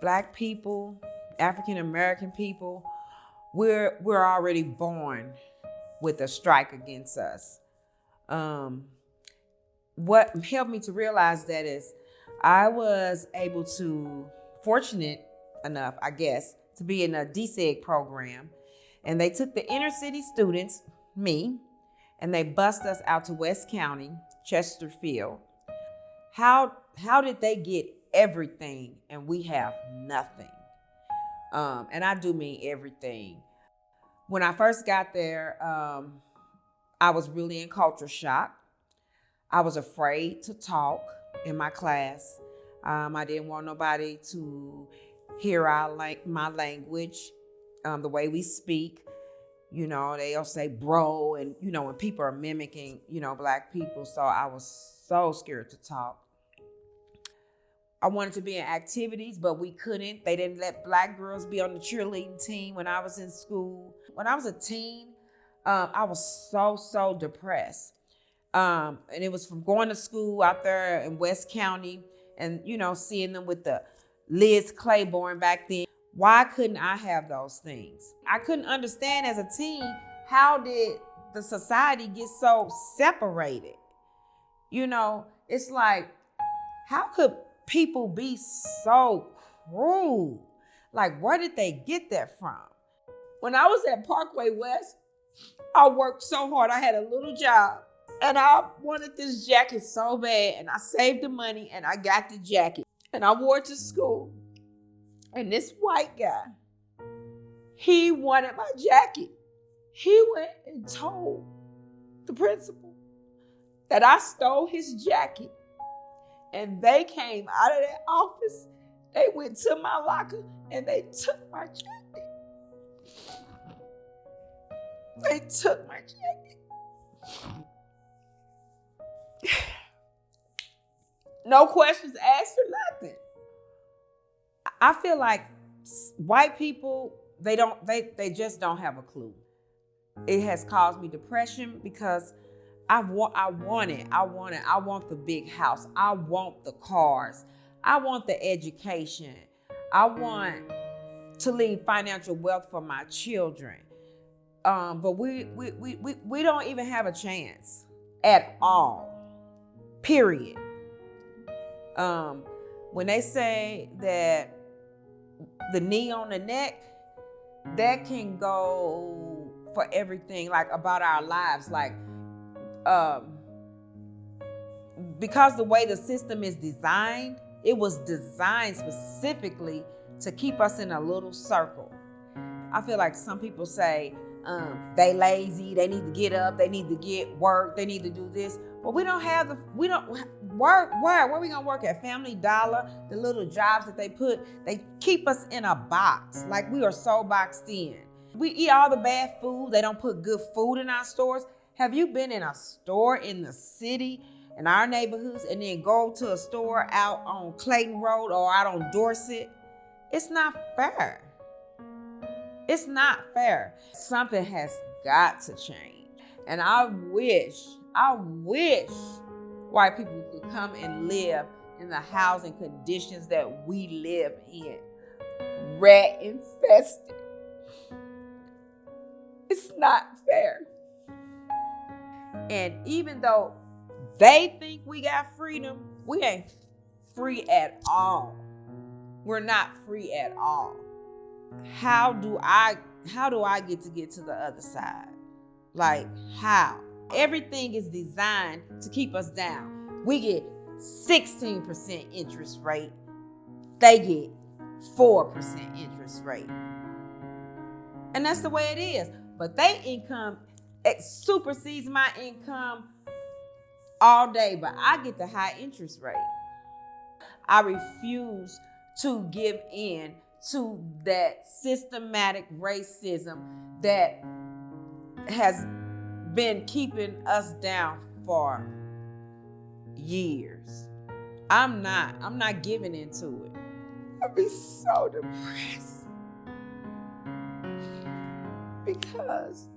Black people, African American people, we're already born with a strike against us. What helped me to realize that is I was fortunate enough, I guess, to be in a DSEG program. And they took the inner city students, me, and they bussed us out to West County, Chesterfield. How did they get everything and we have nothing? And I do mean everything. When I first got there, I was really in culture shock. I was afraid to talk in my class. I didn't want nobody to hear my language, the way we speak. You know, they'll say bro, and, you know, when people are mimicking, you know, Black people. So I was so scared to talk. I wanted to be in activities, but we couldn't. They didn't let Black girls be on the cheerleading team when I was in school. When I was a teen, I was so depressed. And it was from going to school out there in West County and, you know, seeing them with the Liz Claiborne back then. Why couldn't I have those things? I couldn't understand as a teen, how did the society get so separated? You know, it's like, how could people be so cruel? Like, where did they get that from? When I was at Parkway West, I worked so hard. I had a little job and I wanted this jacket so bad, and I saved the money and I got the jacket and I wore it to school. And this white guy, he wanted my jacket. He went and told the principal that I stole his jacket. And they came out of that office. They went to my locker and they took my jacket. They took my jacket. No questions asked or nothing. I feel like white people, they just don't have a clue. It has caused me depression because I want the big house. I want the cars. I want the education. I want to leave financial wealth for my children. But we don't even have a chance at all. Period. When they say that the knee on the neck, that can go for everything, like about our lives, like because the way the system is designed, it was designed specifically to keep us in a little circle. I feel like some people say they lazy, they need to get up, they need to get work, they need to do this. But we don't work. Where are we gonna work at? Family Dollar, the little jobs that they keep us in a box. Like we are so boxed in. We eat all the bad food. They don't put good food in our stores. Have you been in a store in the city, in our neighborhoods, and then go to a store out on Clayton Road or out on Dorset? It's not fair. It's not fair. Something has got to change. And I wish white people could come and live in the housing conditions that we live in. Rat infested. It's not fair. And even though they think we got freedom, we ain't free at all. We're not free at all. How do I get to the other side? Like, how? Everything is designed to keep us down. We get 16% interest rate. They get 4% interest rate. And that's the way it is. But their income supersedes my income all day, but I get the high interest rate. I refuse to give in to that systematic racism that has been keeping us down for years. I'm not giving into it. I'd be so depressed because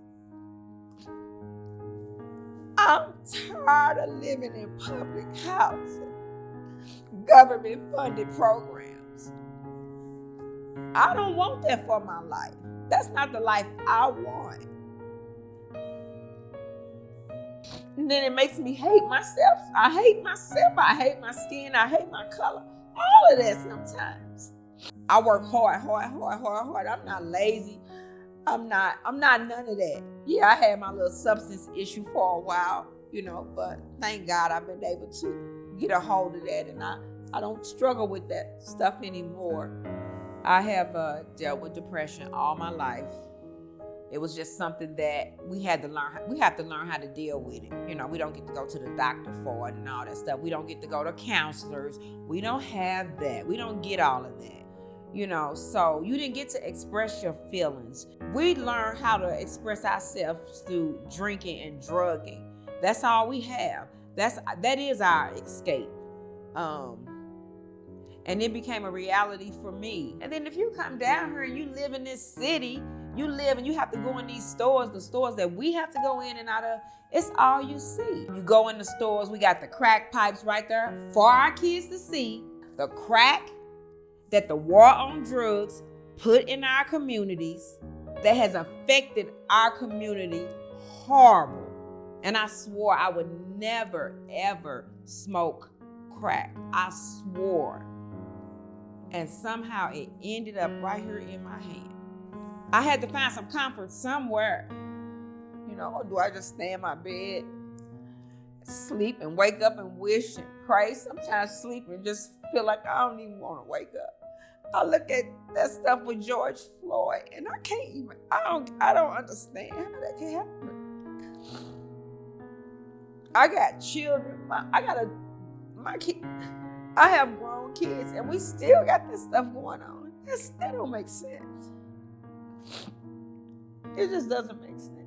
I'm tired of living in public housing, government-funded programs. I don't want that for my life. That's not the life I want. And then it makes me hate myself. I hate myself. I hate my skin. I hate my color. All of that sometimes. I work hard. I'm not lazy. I'm not none of that. Yeah, I had my little substance issue for a while, but thank God I've been able to get a hold of that, and I don't struggle with that stuff anymore. I have dealt with depression all my life. It was just something that we have to learn how to deal with it. We don't get to go to the doctor for it and all that stuff. We don't get to go to counselors. We don't have that. We don't get all of that. So you didn't get to express your feelings. We learn how to express ourselves through drinking and drugging. That's all we have. That is our escape. And it became a reality for me. And then if you come down here and you live in this city, you have to go in these stores, the stores that we have to go in and out of, it's all you see. You go in the stores, we got the crack pipes right there for our kids to see. The crack that the war on drugs put in our communities that has affected our community horrible. And I swore I would never, ever smoke crack. I swore. And somehow it ended up right here in my hand. I had to find some comfort somewhere. Or do I just stay in my bed, sleep and wake up and wish and pray? Sometimes sleep and just feel like I don't even want to wake up. I look at that stuff with George Floyd and I don't understand how that can happen. I got children. I have grown kids and we still got this stuff going on. That don't make sense. It just doesn't make sense.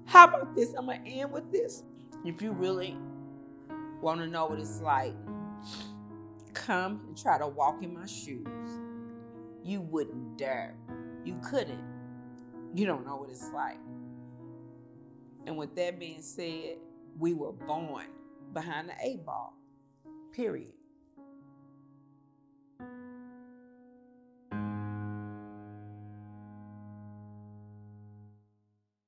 How about this? I'm going to end with this. If you really want to know what it's like, come and try to walk in my shoes. You wouldn't dare. You couldn't. You don't know what it's like. And with that being said, we were born behind the 8 ball. Period.